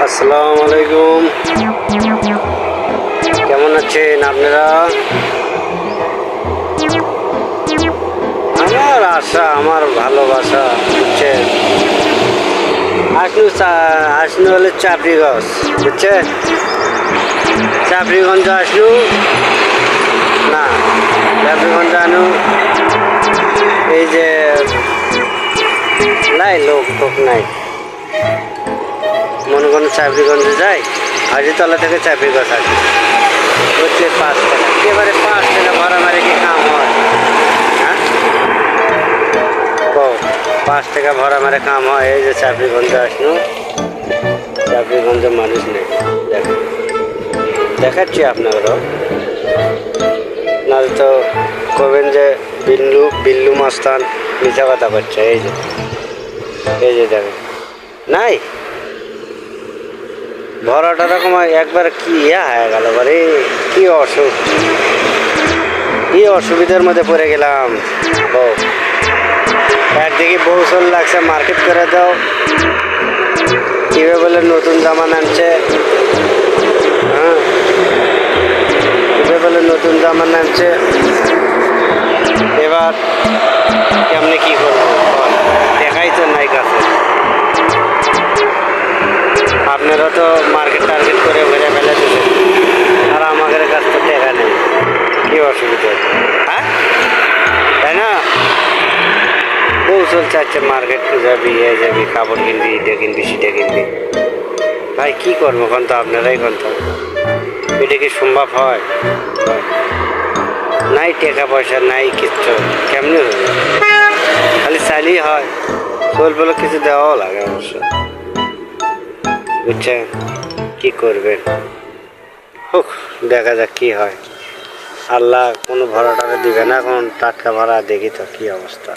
আসসালামু আলাইকুম। কেমন আছেন আপনারা? আমার আশা, আমার ভালোবাসা বুঝছেন। আসনু হলে চাপড়িগঞ্জ বুঝছেন। চাপড়িগঞ্জ আসনু না, চাপড়িগঞ্জ আনু এই যে নাই লোক টোক নাই, মনে করেন চাপড়িগঞ্জে যাই, হাজিতলা থেকে চাপড়িগঞ্জ আসি হচ্ছে 5 টাকা। এবারে 5 টাকা ভাড়া মারে কি কাম হয়? হ্যাঁ, 5 টাকা ভাড়া মারে কাম হয়? এই যে চাপড়িগঞ্জে আসনু, চাপড়িগঞ্জে মানুষ নেই। দেখাচ্ছি আপনাদেরও, নাহলে তো কবেন যে বিল্লু মাস্তান মিথ্যা কথা করছে। এই যে দেখেন নাই ভরাটা রকম একবার কি হয়ে গেল, বারে কি অসুবিধার মধ্যে পড়ে গেলাম। একদিকে বউ চল লাগছে, মার্কেট করে দাও, কিভাবে বলে নতুন জামা নামছে। হ্যাঁ, কিভাবে বলে নতুন জামা নামছে। এবার কেমনি কি করবো দেখাই তো নাই কাছে। আপনারা তো মার্কেট টার্গেট করে ঘুরে ফেলে দিলেন, আর আমাদের কাছে তো টাকা নেই। কি অসুবিধা? হ্যাঁ, তাই না? বউ চলছে আচ্ছা মার্কেট যাবি, যাবি, কাপড় কিনবি, এটা কিনবি, সেটা কিনবি। ভাই কি করবো এখন তো আপনারাই কোন তো, এটা কি সম্ভব হয়? নাই টাকা পয়সা নাই কিচ্ছু, কেমনি হবে? খালি চাইলেই হয়? চলবে কিছু দেওয়াও লাগে অবশ্য, বুঝছেন। কি করবেন, হোক দেখা যাক কি হয়। আল্লাহ কোনো ভাড়াটা দিবে না, এখন টাটকা ভাড়া দেখি তো কি অবস্থা।